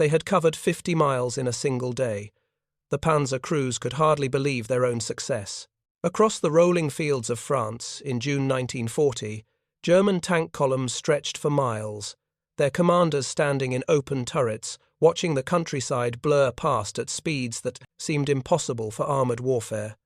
They had covered 50 miles in a single day. The Panzer crews could hardly believe their own success. Across the rolling fields of France, in June 1940, German tank columns stretched for miles, their commanders standing in open turrets, watching the countryside blur past at speeds that seemed impossible for armoured warfare.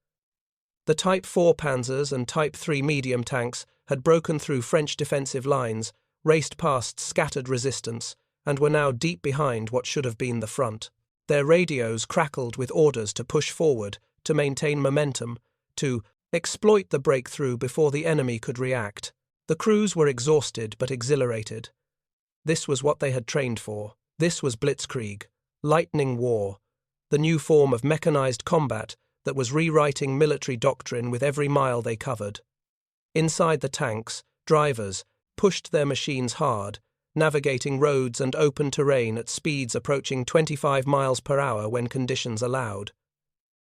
The Type 4 Panzers and Type 3 medium tanks had broken through French defensive lines, raced past scattered resistance, and were now deep behind what should have been the front. Their radios crackled with orders to push forward, to maintain momentum, to exploit the breakthrough before the enemy could react. The crews were exhausted but exhilarated. This was what they had trained for. This was Blitzkrieg, lightning war, the new form of mechanized combat that was rewriting military doctrine with every mile they covered. Inside the tanks, drivers pushed their machines hard, navigating roads and open terrain at speeds approaching 25 miles per hour when conditions allowed.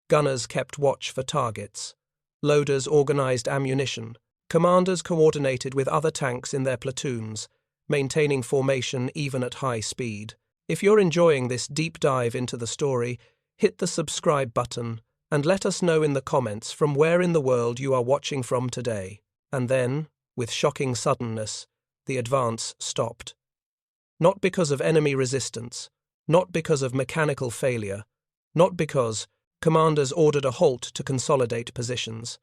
Gunners kept watch for targets. Loaders organized ammunition. Commanders coordinated with other tanks in their platoons, maintaining formation even at high speed. If you're enjoying this deep dive into the story, hit the subscribe button and let us know in the comments from where in the world you are watching from today. And then, with shocking suddenness, the advance stopped. Not because of enemy resistance, not because of mechanical failure, not because commanders ordered a halt to consolidate positions.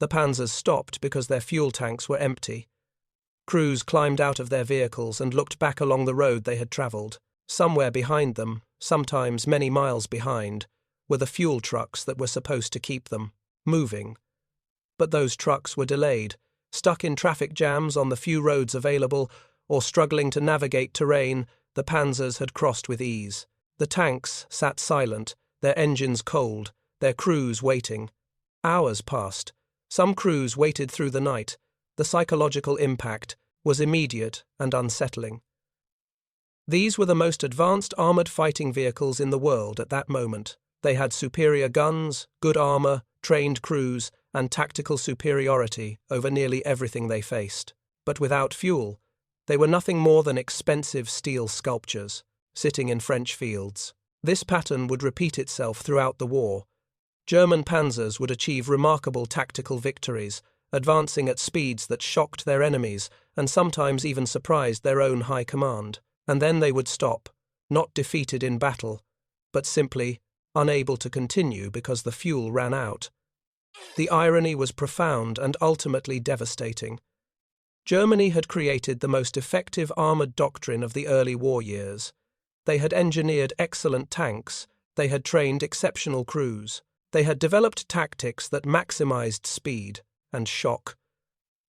The Panzers stopped because their fuel tanks were empty. Crews climbed out of their vehicles and looked back along the road they had travelled. Somewhere behind them, sometimes many miles behind, were the fuel trucks that were supposed to keep them moving. But those trucks were delayed, stuck in traffic jams on the few roads available, or struggling to navigate terrain the Panzers had crossed with ease. The tanks sat silent, their engines cold, their crews waiting. Hours passed. Some crews waited through the night. The psychological impact was immediate and unsettling. These were the most advanced armoured fighting vehicles in the world at that moment. They had superior guns, good armour, trained crews, and tactical superiority over nearly everything they faced. But without fuel, they were nothing more than expensive steel sculptures, sitting in French fields. This pattern would repeat itself throughout the war. German panzers would achieve remarkable tactical victories, advancing at speeds that shocked their enemies and sometimes even surprised their own high command. And then they would stop, not defeated in battle, but simply unable to continue because the fuel ran out. The irony was profound and ultimately devastating. Germany had created the most effective armoured doctrine of the early war years. They had engineered excellent tanks, they had trained exceptional crews, they had developed tactics that maximized speed and shock.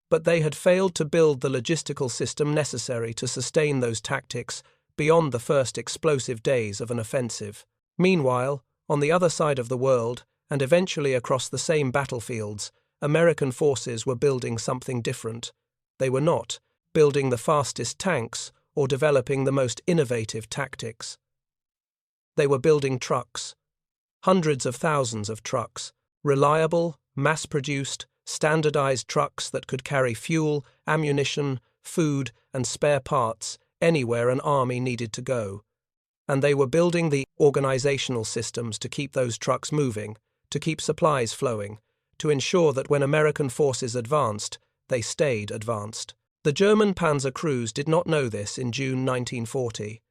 But they had failed to build the logistical system necessary to sustain those tactics beyond the first explosive days of an offensive. Meanwhile, on the other side of the world, and eventually across the same battlefields, American forces were building something different. They were not building the fastest tanks or developing the most innovative tactics. They were building trucks. Hundreds of thousands of trucks, reliable, mass-produced, standardized trucks that could carry fuel, ammunition, food, and spare parts anywhere an army needed to go. And they were building the organizational systems to keep those trucks moving, to keep supplies flowing, to ensure that when American forces advanced, they stayed advanced. The German panzer crews did not know this in June 1940.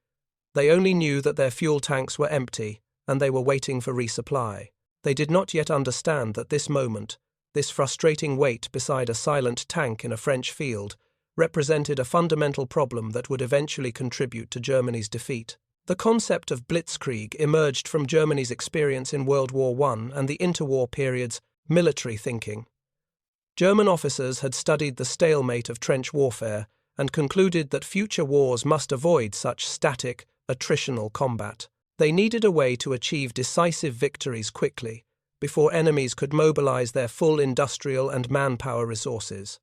They only knew that their fuel tanks were empty and they were waiting for resupply. They did not yet understand that this moment, this frustrating wait beside a silent tank in a French field, represented a fundamental problem that would eventually contribute to Germany's defeat. The concept of Blitzkrieg emerged from Germany's experience in World War I and the interwar period's military thinking. German officers had studied the stalemate of trench warfare and concluded that future wars must avoid such static, attritional combat. They needed a way to achieve decisive victories quickly, before enemies could mobilize their full industrial and manpower resources.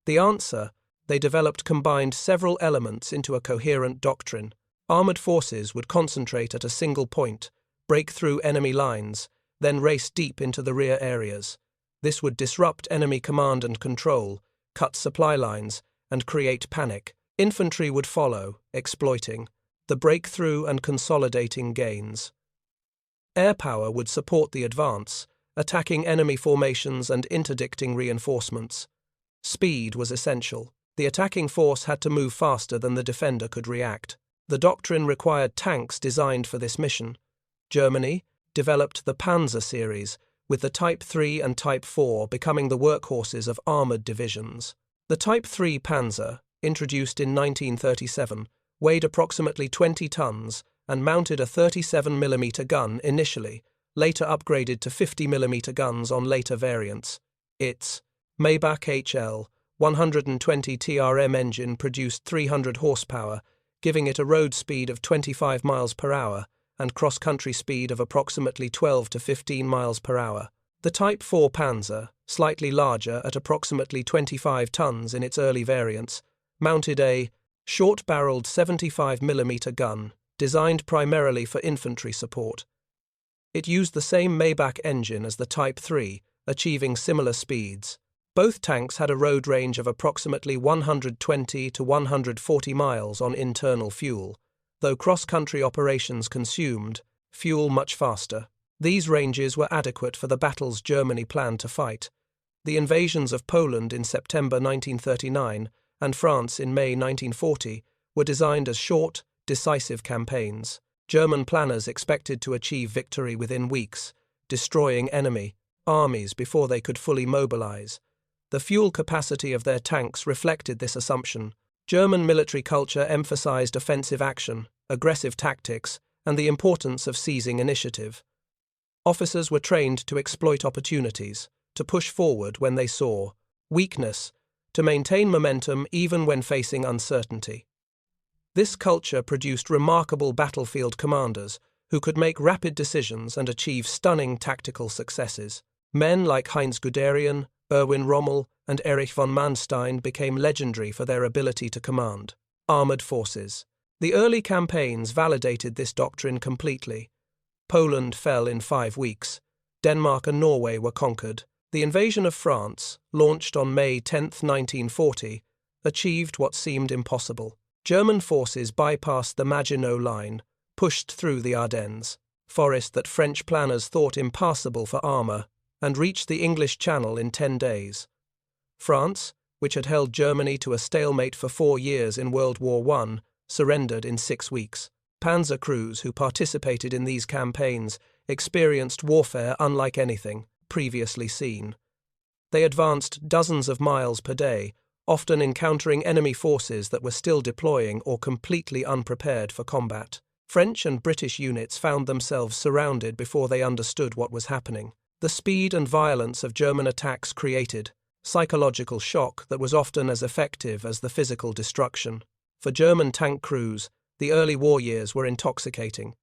The answer, they developed combined several elements into a coherent doctrine. Armored forces would concentrate at a single point, break through enemy lines, then race deep into the rear areas. This would disrupt enemy command and control, cut supply lines, and create panic. Infantry would follow, exploiting. the breakthrough and consolidating gains. Air power would support the advance, attacking enemy formations and interdicting reinforcements. Speed was essential. The attacking force had to move faster than the defender could react. The doctrine required tanks designed for this mission. Germany developed the Panzer series, with the Type III and Type IV becoming the workhorses of armoured divisions. The Type III Panzer, introduced in 1937, weighed approximately 20 tons and mounted a 37mm gun initially, later upgraded to 50mm guns on later variants. Its Maybach HL 120 TRM engine produced 300 horsepower, giving it a road speed of 25 miles per hour and cross-country speed of approximately 12 to 15 miles per hour. The Type IV Panzer, slightly larger at approximately 25 tons in its early variants, mounted a short-barreled 75mm gun, designed primarily for infantry support. It used the same Maybach engine as the Type III, achieving similar speeds. Both tanks had a road range of approximately 120 to 140 miles on internal fuel, though cross-country operations consumed fuel much faster. These ranges were adequate for the battles Germany planned to fight. The invasions of Poland in September 1939 and France in May 1940 were designed as short, decisive campaigns. German planners expected to achieve victory within weeks, destroying enemy armies before they could fully mobilize. The fuel capacity of their tanks reflected this assumption. German military culture emphasized offensive action, aggressive tactics, and the importance of seizing initiative. Officers were trained to exploit opportunities, to push forward when they saw weakness, to maintain momentum even when facing uncertainty. This culture produced remarkable battlefield commanders who could make rapid decisions and achieve stunning tactical successes. Men like Heinz Guderian, Erwin Rommel, and Erich von Manstein became legendary for their ability to command armored forces. The early campaigns validated this doctrine completely. Poland fell in 5 weeks. Denmark and Norway were conquered. The invasion of France, launched on May 10, 1940, achieved what seemed impossible. German forces bypassed the Maginot Line, pushed through the Ardennes, forest that French planners thought impassable for armour, and reached the English Channel in 10 days. France, which had held Germany to a stalemate for 4 years in World War I, surrendered in 6 weeks. Panzer crews who participated in these campaigns experienced warfare unlike anything previously seen. They advanced dozens of miles per day, often encountering enemy forces that were still deploying or completely unprepared for combat. French and British units found themselves surrounded before they understood what was happening. The speed and violence of German attacks created psychological shock that was often as effective as the physical destruction. For German tank crews, the early war years were intoxicating.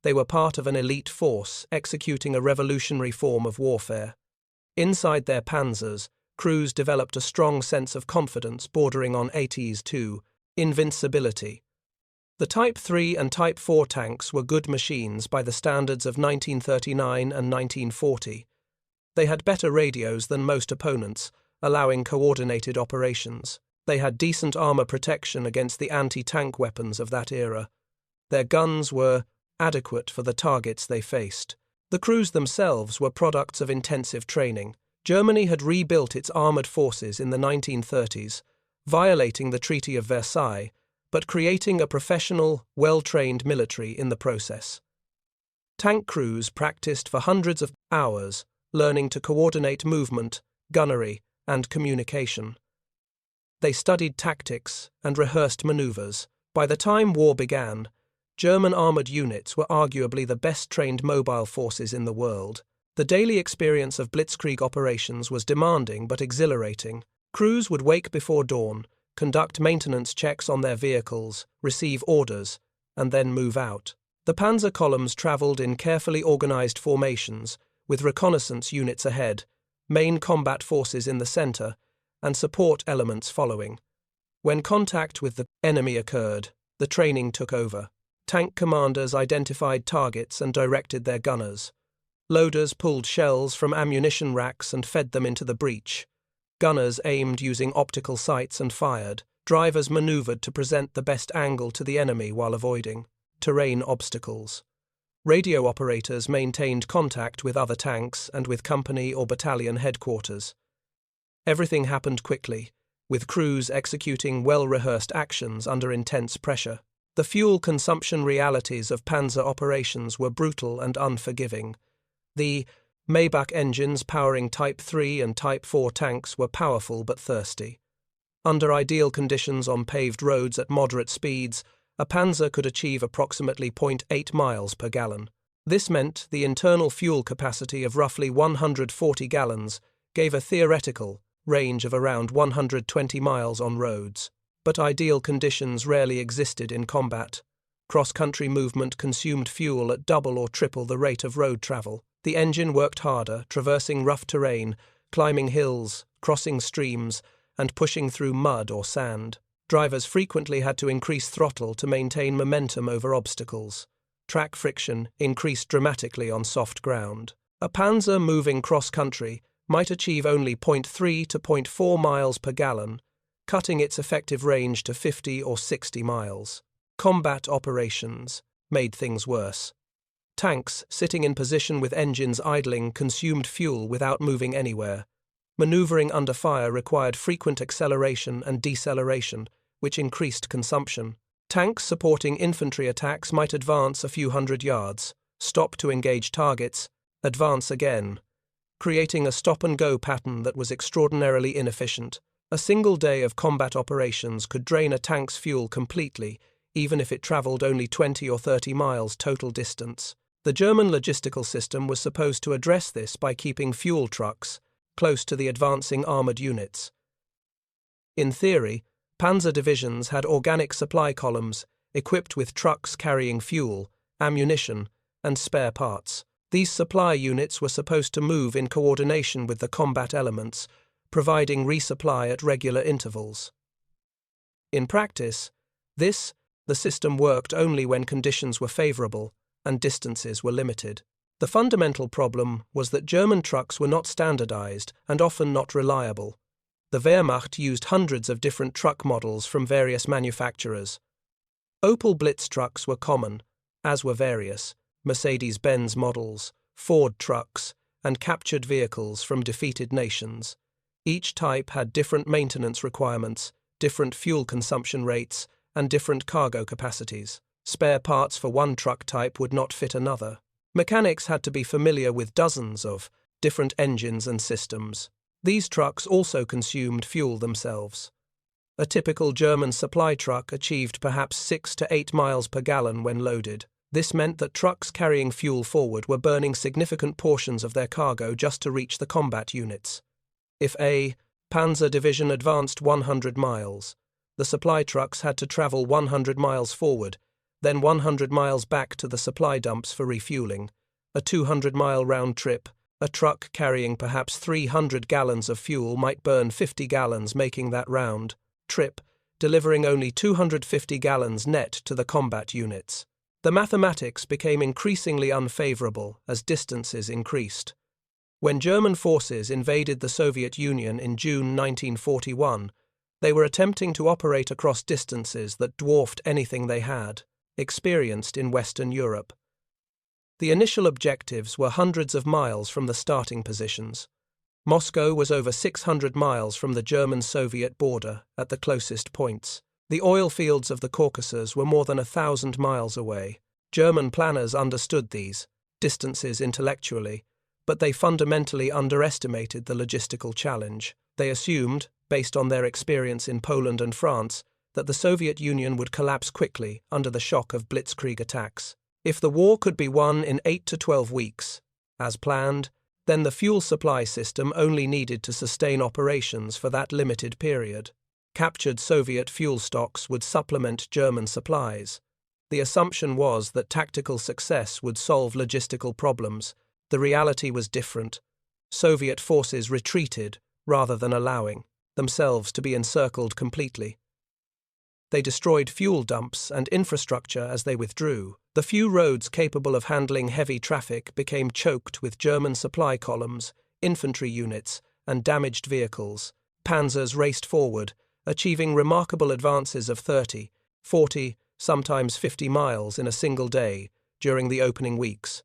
They were part of an elite force executing a revolutionary form of warfare. Inside their panzers, crews developed a strong sense of confidence bordering on 80s to invincibility. The Type III and Type IV tanks were good machines by the standards of 1939 and 1940. They had better radios than most opponents, allowing coordinated operations. They had decent armor protection against the anti-tank weapons of that era. Their guns were adequate for the targets they faced. The crews themselves were products of intensive training. Germany had rebuilt its armored forces in the 1930s, violating the Treaty of Versailles, but creating a professional, well-trained military in the process. Tank crews practiced for hundreds of hours, learning to coordinate movement, gunnery, and communication. They studied tactics and rehearsed maneuvers. By the time war began, German armored units were arguably the best-trained mobile forces in the world. The daily experience of Blitzkrieg operations was demanding but exhilarating. Crews would wake before dawn, conduct maintenance checks on their vehicles, receive orders, and then move out. The panzer columns traveled in carefully organized formations, with reconnaissance units ahead, main combat forces in the center, and support elements following. When contact with the enemy occurred, the training took over. Tank commanders identified targets and directed their gunners. Loaders pulled shells from ammunition racks and fed them into the breach. Gunners aimed using optical sights and fired. Drivers maneuvered to present the best angle to the enemy while avoiding terrain obstacles. Radio operators maintained contact with other tanks and with company or battalion headquarters. Everything happened quickly, with crews executing well-rehearsed actions under intense pressure. The fuel consumption realities of panzer operations were brutal and unforgiving. The Maybach engines powering Type III and Type IV tanks were powerful but thirsty. Under ideal conditions on paved roads at moderate speeds, a panzer could achieve approximately 0.8 miles per gallon. This meant the internal fuel capacity of roughly 140 gallons gave a theoretical range of around 120 miles on roads. But ideal conditions rarely existed in combat. Cross-country movement consumed fuel at double or triple the rate of road travel. The engine worked harder, traversing rough terrain, climbing hills, crossing streams, and pushing through mud or sand. Drivers frequently had to increase throttle to maintain momentum over obstacles. Track friction increased dramatically on soft ground. A panzer moving cross-country might achieve only 0.3 to 0.4 miles per gallon, cutting its effective range to 50 or 60 miles. Combat operations made things worse. Tanks, sitting in position with engines idling, consumed fuel without moving anywhere. Maneuvering under fire required frequent acceleration and deceleration, which increased consumption. Tanks supporting infantry attacks might advance a few hundred yards, stop to engage targets, advance again, creating a stop-and-go pattern that was extraordinarily inefficient. A single day of combat operations could drain a tank's fuel completely, even if it travelled only 20 or 30 miles total distance. The German logistical system was supposed to address this by keeping fuel trucks close to the advancing armoured units. In theory, panzer divisions had organic supply columns equipped with trucks carrying fuel, ammunition, and spare parts. These supply units were supposed to move in coordination with the combat elements, providing resupply at regular intervals. In practice, the system worked only when conditions were favourable and distances were limited. The fundamental problem was that German trucks were not standardised and often not reliable. The Wehrmacht used hundreds of different truck models from various manufacturers. Opel Blitz trucks were common, as were various Mercedes-Benz models, Ford trucks, and captured vehicles from defeated nations. Each type had different maintenance requirements, different fuel consumption rates, and different cargo capacities. Spare parts for one truck type would not fit another. Mechanics had to be familiar with dozens of different engines and systems. These trucks also consumed fuel themselves. A typical German supply truck achieved perhaps 6 to 8 miles per gallon when loaded. This meant that trucks carrying fuel forward were burning significant portions of their cargo just to reach the combat units. If a panzer division advanced 100 miles, the supply trucks had to travel 100 miles forward, then 100 miles back to the supply dumps for refueling. A 200-mile round trip. A truck carrying perhaps 300 gallons of fuel might burn 50 gallons, making that round trip, delivering only 250 gallons net to the combat units. The mathematics became increasingly unfavourable as distances increased. When German forces invaded the Soviet Union in June 1941, they were attempting to operate across distances that dwarfed anything they had experienced in Western Europe. The initial objectives were hundreds of miles from the starting positions. Moscow was over 600 miles from the German-Soviet border at the closest points. The oil fields of the Caucasus were more than 1,000 miles away. German planners understood these distances intellectually, but they fundamentally underestimated the logistical challenge. They assumed, based on their experience in Poland and France, that the Soviet Union would collapse quickly under the shock of Blitzkrieg attacks. If the war could be won in 8 to 12 weeks, as planned, then the fuel supply system only needed to sustain operations for that limited period. Captured Soviet fuel stocks would supplement German supplies. The assumption was that tactical success would solve logistical problems. The reality was different. Soviet forces retreated rather than allowing themselves to be encircled completely. They destroyed fuel dumps and infrastructure as they withdrew. The few roads capable of handling heavy traffic became choked with German supply columns, infantry units, and damaged vehicles. Panzers raced forward, achieving remarkable advances of 30, 40, sometimes 50 miles in a single day during the opening weeks.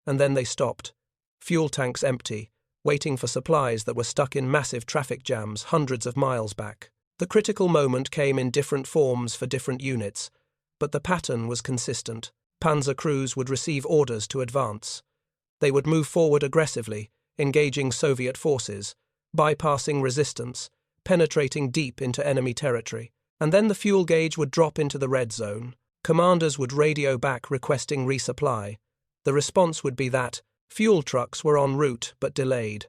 And then they stopped, fuel tanks empty, waiting for supplies that were stuck in massive traffic jams hundreds of miles back. The critical moment came in different forms for different units, but the pattern was consistent. Panzer crews would receive orders to advance. They would move forward aggressively, engaging Soviet forces, bypassing resistance, penetrating deep into enemy territory. And then the fuel gauge would drop into the red zone. Commanders would radio back requesting resupply. The response would be that fuel trucks were en route but delayed.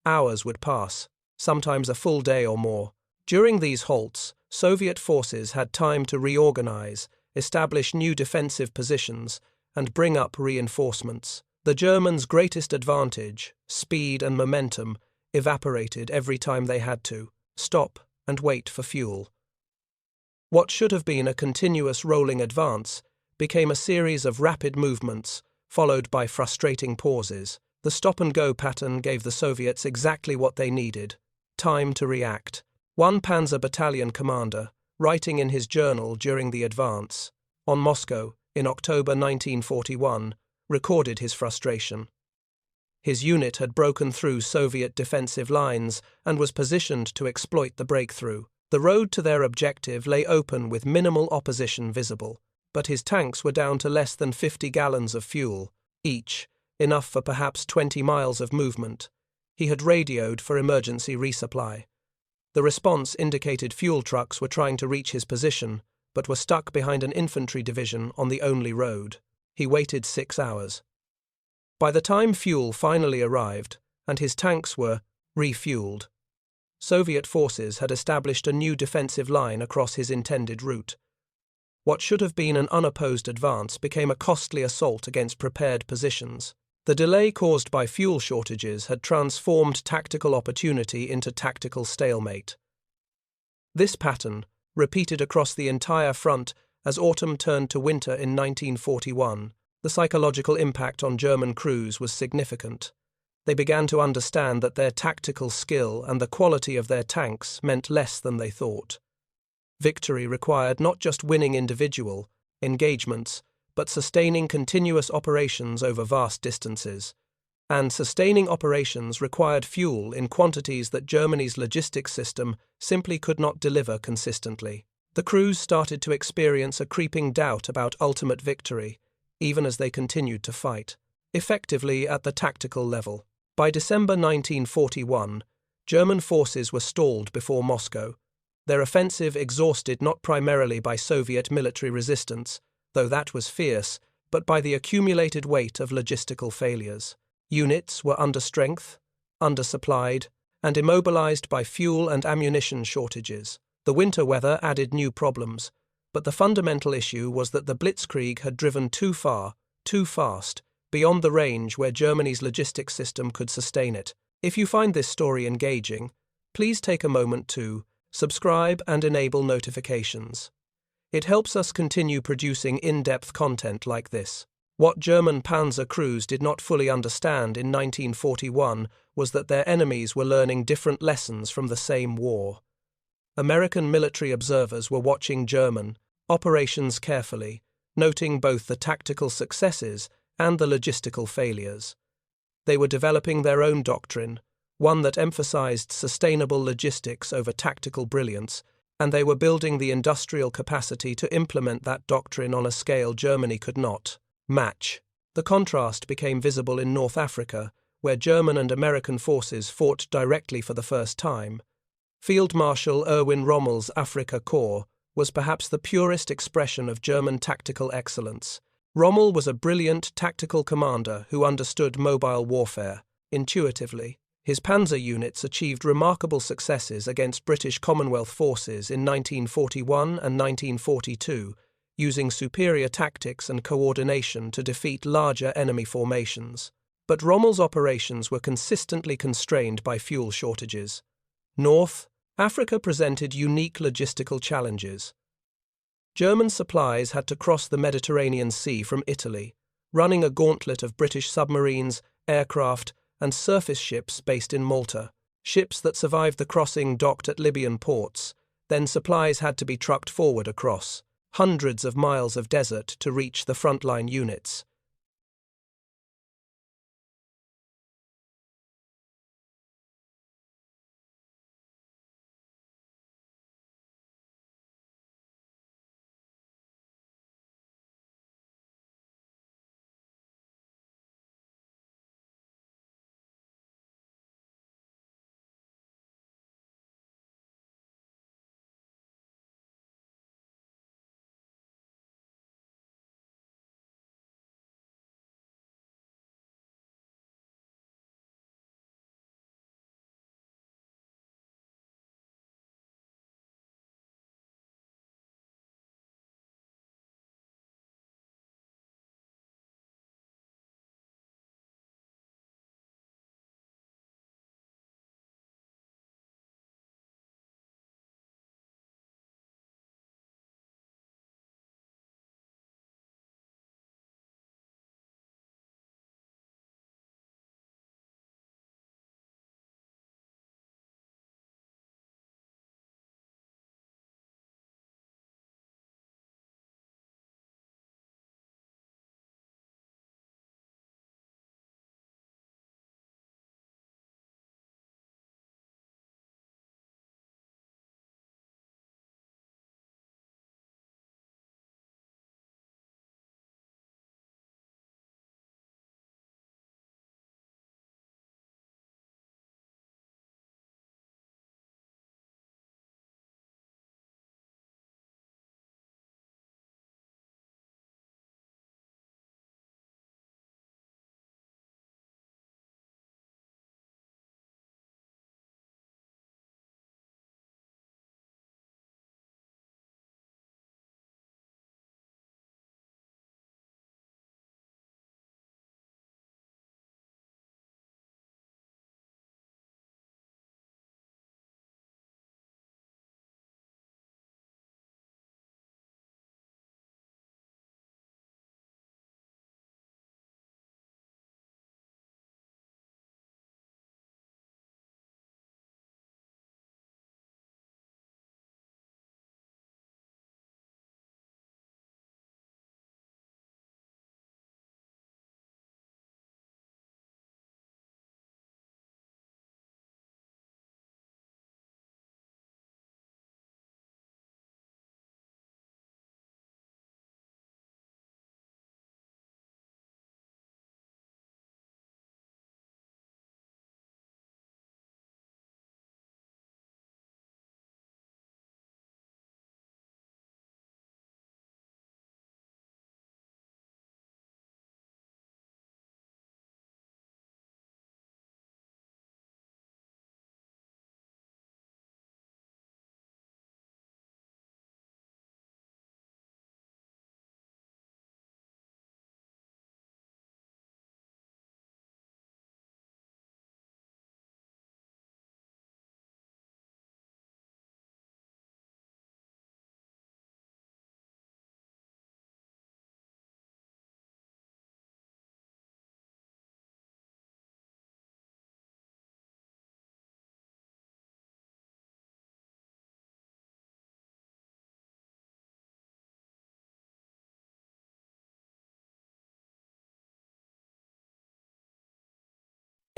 Hours would pass, sometimes a full day or more. During these halts, Soviet forces had time to reorganize, establish new defensive positions, and bring up reinforcements. The Germans' greatest advantage, speed and momentum, evaporated every time they had to stop and wait for fuel. What should have been a continuous rolling advance became a series of rapid movements, followed by frustrating pauses. The stop-and-go pattern gave the Soviets exactly what they needed: time to react. One Panzer battalion commander, writing in his journal during the advance on Moscow in October 1941, recorded his frustration. His unit had broken through Soviet defensive lines and was positioned to exploit the breakthrough. The road to their objective lay open with minimal opposition visible, but his tanks were down to less than 50 gallons of fuel each, enough for perhaps 20 miles of movement. He had radioed for emergency resupply. The response indicated fuel trucks were trying to reach his position, but were stuck behind an infantry division on the only road. He waited 6 hours. By the time fuel finally arrived, and his tanks were refueled, Soviet forces had established a new defensive line across his intended route. What should have been an unopposed advance became a costly assault against prepared positions. The delay caused by fuel shortages had transformed tactical opportunity into tactical stalemate. This pattern, repeated across the entire front as autumn turned to winter in 1941, the psychological impact on German crews was significant. They began to understand that their tactical skill and the quality of their tanks meant less than they thought. Victory required not just winning individual engagements, but sustaining continuous operations over vast distances. And sustaining operations required fuel in quantities that Germany's logistics system simply could not deliver consistently. The crews started to experience a creeping doubt about ultimate victory, even as they continued to fight, effectively at the tactical level. By December 1941, German forces were stalled before Moscow, their offensive exhausted not primarily by Soviet military resistance, though that was fierce, but by the accumulated weight of logistical failures. Units were under strength, undersupplied, and immobilized by fuel and ammunition shortages. The winter weather added new problems, but the fundamental issue was that the Blitzkrieg had driven too far, too fast, beyond the range where Germany's logistics system could sustain it. If you find this story engaging, please take a moment to subscribe and enable notifications. It helps us continue producing in-depth content like this. What German Panzer crews did not fully understand in 1941 was that their enemies were learning different lessons from the same war. American military observers were watching German operations carefully, noting both the tactical successes and the logistical failures. They were developing their own doctrine, one that emphasized sustainable logistics over tactical brilliance, and they were building the industrial capacity to implement that doctrine on a scale Germany could not match. The contrast became visible in North Africa, where German and American forces fought directly for the first time. Field Marshal Erwin Rommel's Afrika Korps was perhaps the purest expression of German tactical excellence. Rommel was a brilliant tactical commander who understood mobile warfare intuitively. His panzer units achieved remarkable successes against British Commonwealth forces in 1941 and 1942, using superior tactics and coordination to defeat larger enemy formations. But Rommel's operations were consistently constrained by fuel shortages. North Africa presented unique logistical challenges. German supplies had to cross the Mediterranean Sea from Italy, running a gauntlet of British submarines, aircraft, and surface ships based in Malta. Ships that survived the crossing docked at Libyan ports, Then supplies had to be trucked forward across hundreds of miles of desert to reach the frontline units.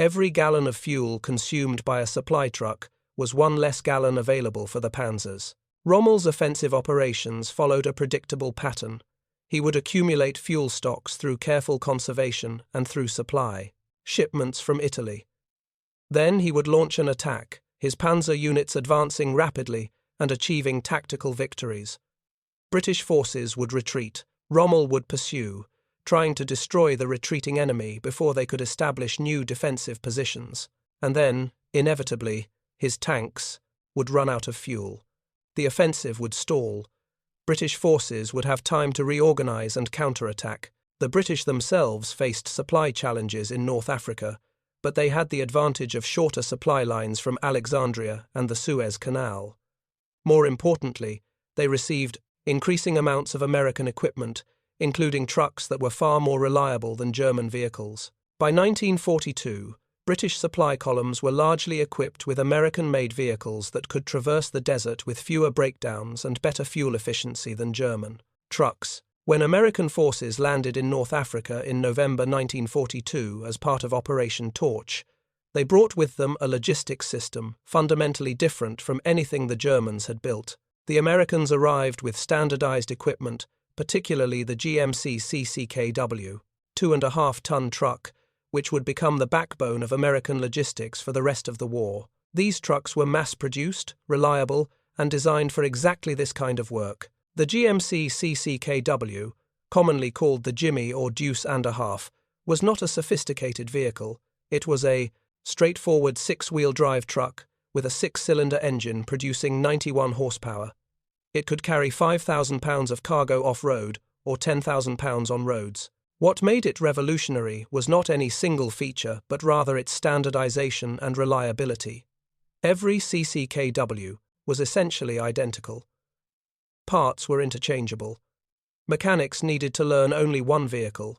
Every gallon of fuel consumed by a supply truck was one less gallon available for the panzers. Rommel's offensive operations followed a predictable pattern. He would accumulate fuel stocks through careful conservation and through supply, shipments from Italy. Then he would launch an attack, his panzer units advancing rapidly and achieving tactical victories. British forces would retreat. Rommel would pursue, trying to destroy the retreating enemy before they could establish new defensive positions. And then, inevitably, his tanks would run out of fuel. The offensive would stall. British forces would have time to reorganize and counterattack. The British themselves faced supply challenges in North Africa, but they had the advantage of shorter supply lines from Alexandria and the Suez Canal. More importantly, they received increasing amounts of American equipment, including trucks that were far more reliable than German vehicles. By 1942, British supply columns were largely equipped with American-made vehicles that could traverse the desert with fewer breakdowns and better fuel efficiency than German. Trucks. When American forces landed in North Africa in November 1942 as part of Operation Torch, they brought with them a logistics system fundamentally different from anything the Germans had built. The Americans arrived with standardized equipment, particularly the GMC CCKW, 2.5-ton truck, which would become the backbone of American logistics for the rest of the war. These trucks were mass-produced, reliable, and designed for exactly this kind of work. The GMC CCKW, commonly called the Jimmy or Deuce and a Half, was not a sophisticated vehicle. It was a straightforward six-wheel drive truck with a six-cylinder engine producing 91 horsepower. It could carry 5,000 pounds of cargo off-road or 10,000 pounds on roads. What made it revolutionary was not any single feature, but rather its standardization and reliability. Every CCKW was essentially identical. Parts were interchangeable. Mechanics needed to learn only one vehicle.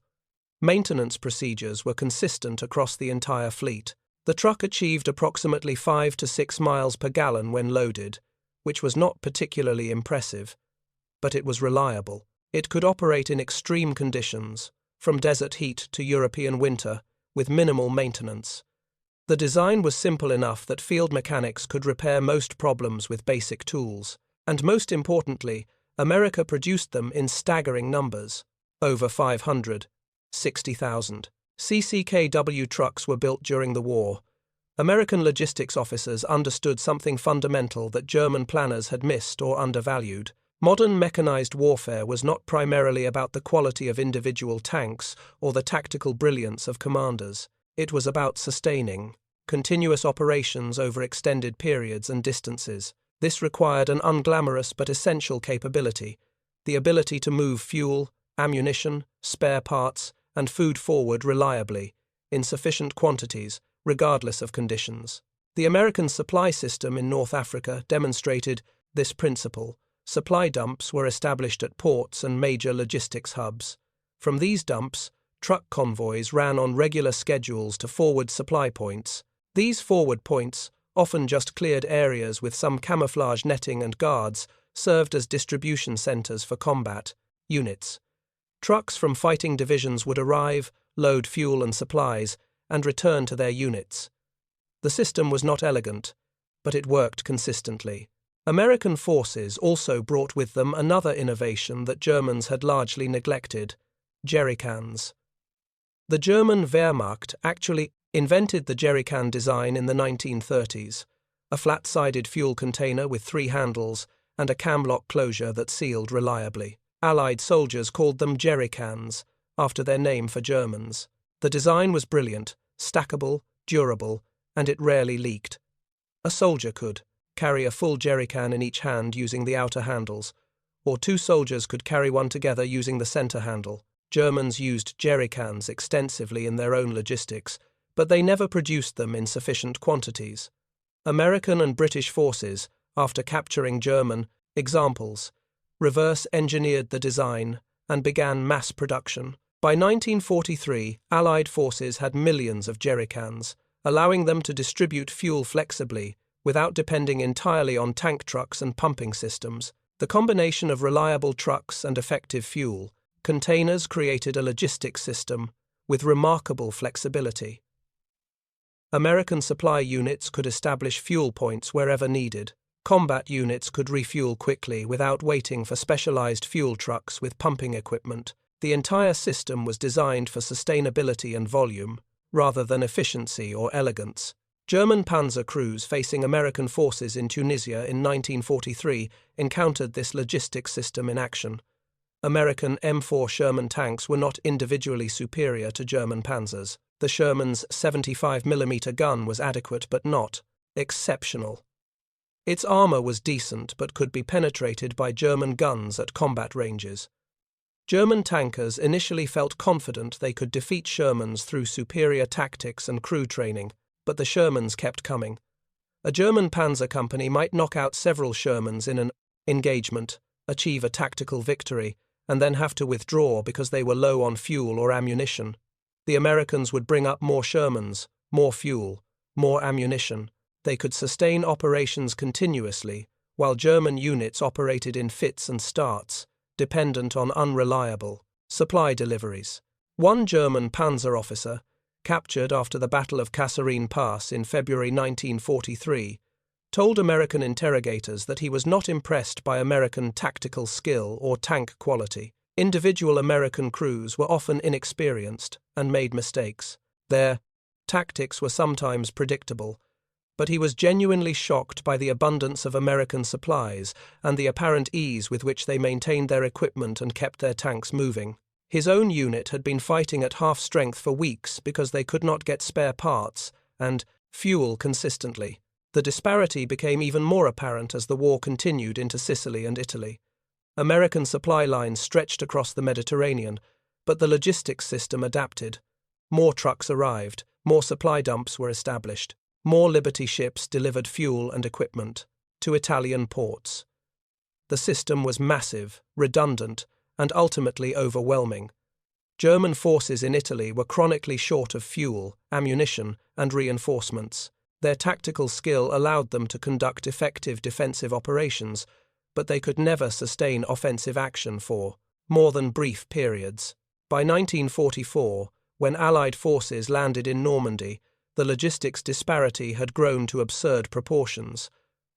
Maintenance procedures were consistent across the entire fleet. The truck achieved approximately 5 to 6 miles per gallon when loaded, which was not particularly impressive, but it was reliable. It could operate in extreme conditions, from desert heat to European winter, with minimal maintenance. The design was simple enough that field mechanics could repair most problems with basic tools. And most importantly, America produced them in staggering numbers. Over 500, 60,000. CCKW trucks were built during the war. American logistics officers understood something fundamental that German planners had missed or undervalued. Modern mechanized warfare was not primarily about the quality of individual tanks or the tactical brilliance of commanders. It was about sustaining continuous operations over extended periods and distances. This required an unglamorous but essential capability, the ability to move fuel, ammunition, spare parts, and food forward reliably, in sufficient quantities, regardless of conditions. The American supply system in North Africa demonstrated this principle. Supply dumps were established at ports and major logistics hubs. From these dumps, truck convoys ran on regular schedules to forward supply points. These forward points, often just cleared areas with some camouflage netting and guards, served as distribution centers for combat units. Trucks from fighting divisions would arrive, load fuel and supplies, and return to their units. The system was not elegant, but it worked consistently. American forces also brought with them another innovation that Germans had largely neglected: jerrycans. The German Wehrmacht actually invented the jerrycan design in the 1930s, a flat-sided fuel container with 3 handles and a camlock closure that sealed reliably. Allied soldiers called them jerrycans, after their name for Germans. The design was brilliant, stackable, durable, and it rarely leaked. A soldier could carry a full jerrycan in each hand using the outer handles, or 2 soldiers could carry one together using the center handle. Germans used jerrycans extensively in their own logistics, but they never produced them in sufficient quantities. American and British forces, after capturing German examples, reverse-engineered the design and began mass production. By 1943, Allied forces had millions of jerrycans, allowing them to distribute fuel flexibly without depending entirely on tank trucks and pumping systems. The combination of reliable trucks and effective fuel containers created a logistics system with remarkable flexibility. American supply units could establish fuel points wherever needed. Combat units could refuel quickly without waiting for specialized fuel trucks with pumping equipment. The entire system was designed for sustainability and volume, rather than efficiency or elegance. German panzer crews facing American forces in Tunisia in 1943 encountered this logistics system in action. American M4 Sherman tanks were not individually superior to German panzers. The Sherman's 75mm gun was adequate but not exceptional. Its armor was decent but could be penetrated by German guns at combat ranges. German tankers initially felt confident they could defeat Shermans through superior tactics and crew training, but the Shermans kept coming. A German panzer company might knock out several Shermans in an engagement, achieve a tactical victory, and then have to withdraw because they were low on fuel or ammunition. The Americans would bring up more Shermans, more fuel, more ammunition. They could sustain operations continuously, while German units operated in fits and starts, dependent on unreliable supply deliveries. One German panzer officer, captured after the Battle of Kasserine Pass in February 1943, told American interrogators that he was not impressed by American tactical skill or tank quality. Individual American crews were often inexperienced and made mistakes. Their tactics were sometimes predictable, but he was genuinely shocked by the abundance of American supplies and the apparent ease with which they maintained their equipment and kept their tanks moving. His own unit had been fighting at half strength for weeks because they could not get spare parts and fuel consistently. The disparity became even more apparent as the war continued into Sicily and Italy. American supply lines stretched across the Mediterranean, but the logistics system adapted. More trucks arrived, more supply dumps were established, more Liberty ships delivered fuel and equipment to Italian ports. The system was massive, redundant, and ultimately overwhelming. German forces in Italy were chronically short of fuel, ammunition, and reinforcements. Their tactical skill allowed them to conduct effective defensive operations, but they could never sustain offensive action for more than brief periods. By 1944, when Allied forces landed in Normandy, the logistics disparity had grown to absurd proportions.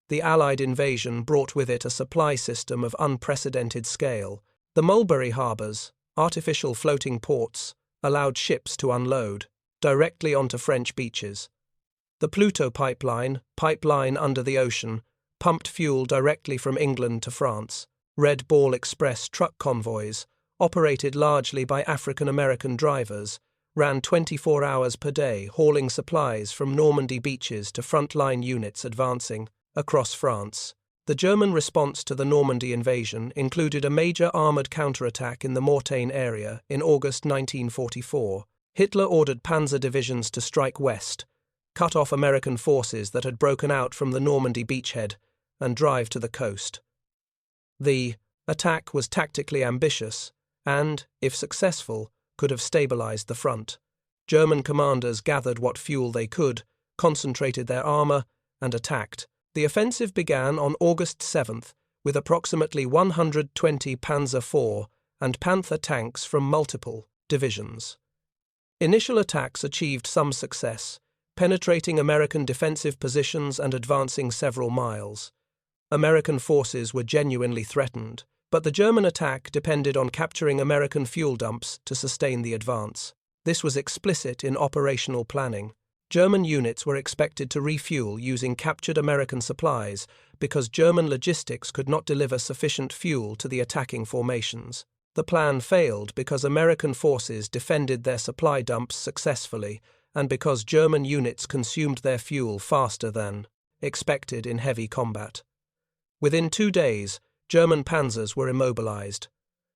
The Allied invasion brought with it a supply system of unprecedented scale. The Mulberry harbours, artificial floating ports, allowed ships to unload directly onto French beaches. The Pluto pipeline under the ocean, pumped fuel directly from England to France. Red Ball Express truck convoys, operated largely by African-American drivers, ran 24 hours per day hauling supplies from Normandy beaches to frontline units advancing across France. The German response to the Normandy invasion included a major armoured counterattack in the Mortagne area in August 1944. Hitler ordered panzer divisions to strike west, cut off American forces that had broken out from the Normandy beachhead, and drive to the coast. The attack was tactically ambitious and, if successful, could have stabilized the front. German commanders gathered what fuel they could, concentrated their armor, and attacked. The offensive began on August 7th with approximately 120 Panzer IV and Panther tanks from multiple divisions. Initial attacks achieved some success, penetrating American defensive positions and advancing several miles. American forces were genuinely threatened, but the German attack depended on capturing American fuel dumps to sustain the advance. This was explicit in operational planning. German units were expected to refuel using captured American supplies because German logistics could not deliver sufficient fuel to the attacking formations. The plan failed because American forces defended their supply dumps successfully and because German units consumed their fuel faster than expected in heavy combat. Within 2 days, German panzers were immobilized.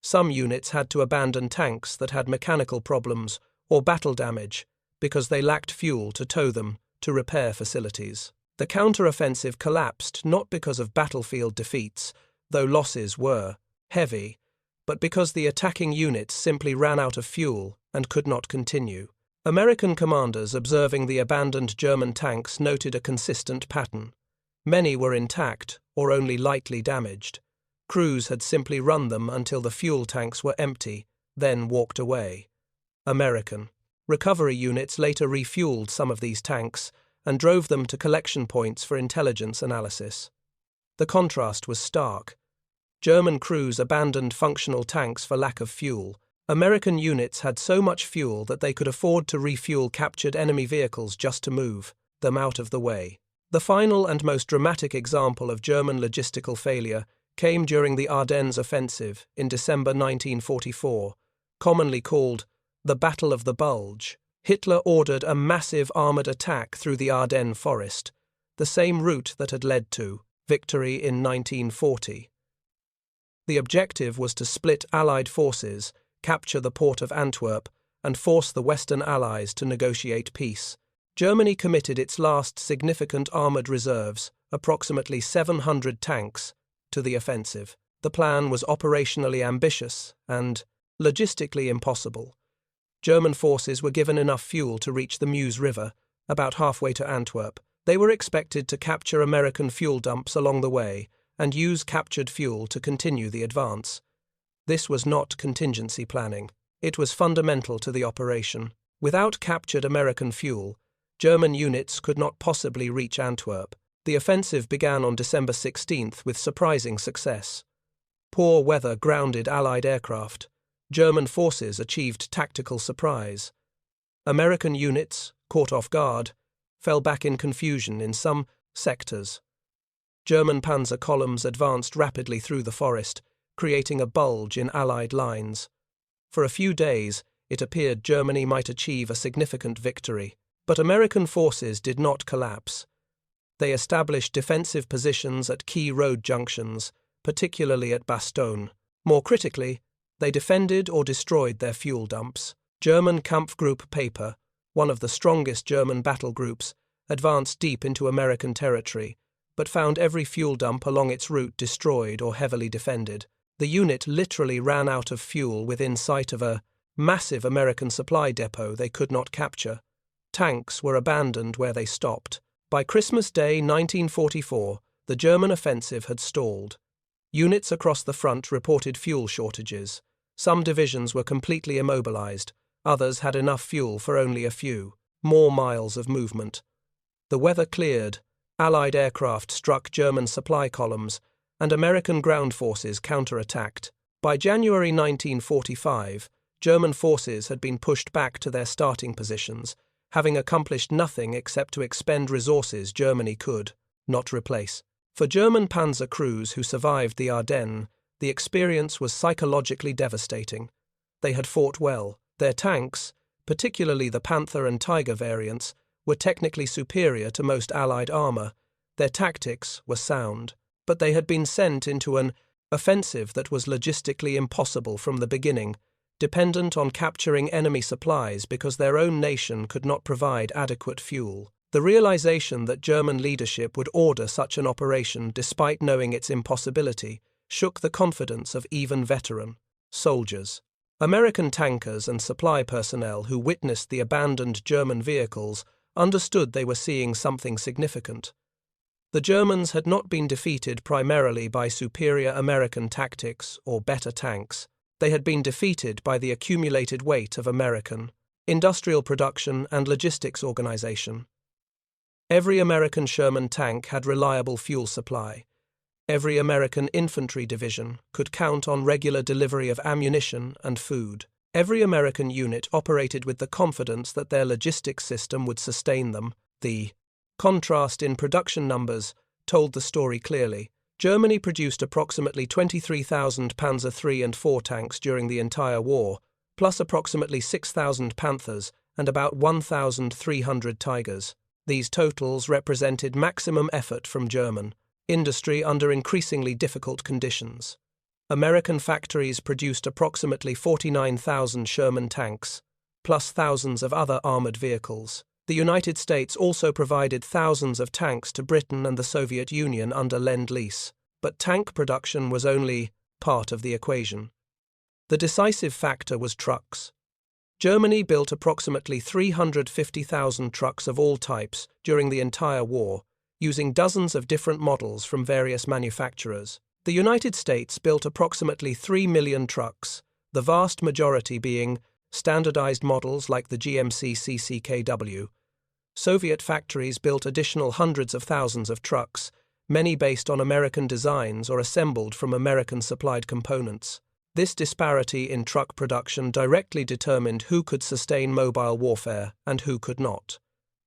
Some units had to abandon tanks that had mechanical problems or battle damage because they lacked fuel to tow them to repair facilities. The counter-offensive collapsed not because of battlefield defeats, though losses were heavy, but because the attacking units simply ran out of fuel and could not continue. American commanders observing the abandoned German tanks noted a consistent pattern. Many were intact or only lightly damaged. Crews had simply run them until the fuel tanks were empty, then walked away. American recovery units later refueled some of these tanks and drove them to collection points for intelligence analysis. The contrast was stark. German crews abandoned functional tanks for lack of fuel. American units had so much fuel that they could afford to refuel captured enemy vehicles just to move them out of the way. The final and most dramatic example of German logistical failure came during the Ardennes offensive in December 1944, commonly called the Battle of the Bulge. Hitler ordered a massive armoured attack through the Ardennes forest, the same route that had led to victory in 1940. The objective was to split Allied forces, capture the port of Antwerp, and force the Western Allies to negotiate peace. Germany committed its last significant armoured reserves, approximately 700 tanks, to the offensive. The plan was operationally ambitious and logistically impossible. German forces were given enough fuel to reach the Meuse River about halfway to Antwerp. They were expected to capture American fuel dumps along the way and use captured fuel to continue the advance. This was not contingency planning. It was fundamental to the operation. Without captured American fuel, German units could not possibly reach Antwerp. The offensive began on December 16th with surprising success. Poor weather grounded Allied aircraft. German forces achieved tactical surprise. American units, caught off guard, fell back in confusion in some sectors. German panzer columns advanced rapidly through the forest, creating a bulge in Allied lines. For a few days, it appeared Germany might achieve a significant victory. But American forces did not collapse. They established defensive positions at key road junctions, particularly at Bastogne. More critically, they defended or destroyed their fuel dumps. German Kampfgruppe Paper, one of the strongest German battle groups, advanced deep into American territory, but found every fuel dump along its route destroyed or heavily defended. The unit literally ran out of fuel within sight of a massive American supply depot they could not capture. Tanks were abandoned where they stopped. By Christmas Day 1944, the German offensive had stalled. Units across the front reported fuel shortages. Some divisions were completely immobilized. Others had enough fuel for only a few more miles of movement. The weather cleared. Allied aircraft struck German supply columns, and American ground forces counterattacked. By January 1945, German forces had been pushed back to their starting positions, having accomplished nothing except to expend resources Germany could not replace. For German panzer crews who survived the Ardennes, the experience was psychologically devastating. They had fought well. Their tanks, particularly the Panther and Tiger variants, were technically superior to most Allied armor. Their tactics were sound, but they had been sent into an offensive that was logistically impossible from the beginning, dependent on capturing enemy supplies because their own nation could not provide adequate fuel. The realization that German leadership would order such an operation despite knowing its impossibility shook the confidence of even veteran soldiers. American tankers and supply personnel who witnessed the abandoned German vehicles understood they were seeing something significant. The Germans had not been defeated primarily by superior American tactics or better tanks. They had been defeated by the accumulated weight of American industrial production and logistics organization. Every American Sherman tank had reliable fuel supply. Every American infantry division could count on regular delivery of ammunition and food. Every American unit operated with the confidence that their logistics system would sustain them. The contrast in production numbers told the story clearly. Germany produced approximately 23,000 Panzer III and IV tanks during the entire war, plus approximately 6,000 Panthers and about 1,300 Tigers. These totals represented maximum effort from German industry under increasingly difficult conditions. American factories produced approximately 49,000 Sherman tanks, plus thousands of other armored vehicles. The United States also provided thousands of tanks to Britain and the Soviet Union under Lend-Lease, but tank production was only part of the equation. The decisive factor was trucks. Germany built approximately 350,000 trucks of all types during the entire war, using dozens of different models from various manufacturers. The United States built approximately 3 million trucks, the vast majority being standardized models like the GMC CCKW. Soviet factories built additional hundreds of thousands of trucks, many based on American designs or assembled from American-supplied components. This disparity in truck production directly determined who could sustain mobile warfare and who could not.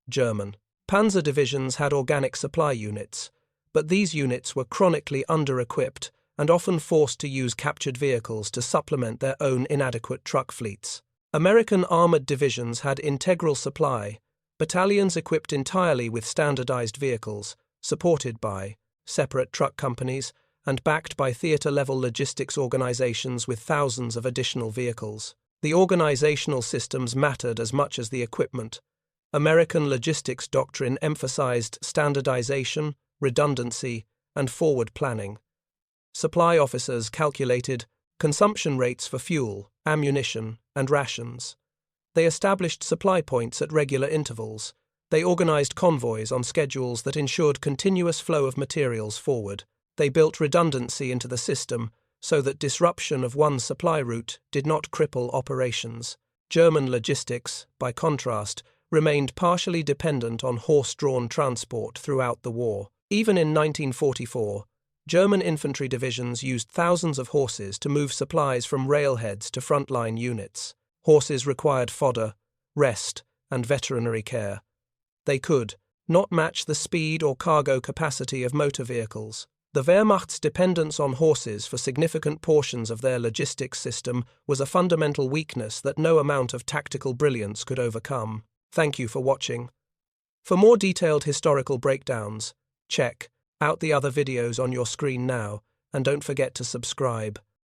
German panzer divisions had organic supply units, but these units were chronically under-equipped and often forced to use captured vehicles to supplement their own inadequate truck fleets. American armored divisions had integral supply, battalions equipped entirely with standardized vehicles, supported by separate truck companies, and backed by theater-level logistics organizations with thousands of additional vehicles. The organizational systems mattered as much as the equipment. American logistics doctrine emphasized standardization, redundancy, and forward planning. Supply officers calculated consumption rates for fuel, ammunition, and rations. They established supply points at regular intervals. They organized convoys on schedules that ensured continuous flow of materials forward. They built redundancy into the system so that disruption of one supply route did not cripple operations. German logistics, by contrast, remained partially dependent on horse-drawn transport throughout the war. Even in 1944, German infantry divisions used thousands of horses to move supplies from railheads to frontline units. Horses required fodder, rest, and veterinary care. They could not match the speed or cargo capacity of motor vehicles. The Wehrmacht's dependence on horses for significant portions of their logistics system was a fundamental weakness that no amount of tactical brilliance could overcome. Thank you for watching. For more detailed historical breakdowns, check out the other videos on your screen now, and don't forget to subscribe.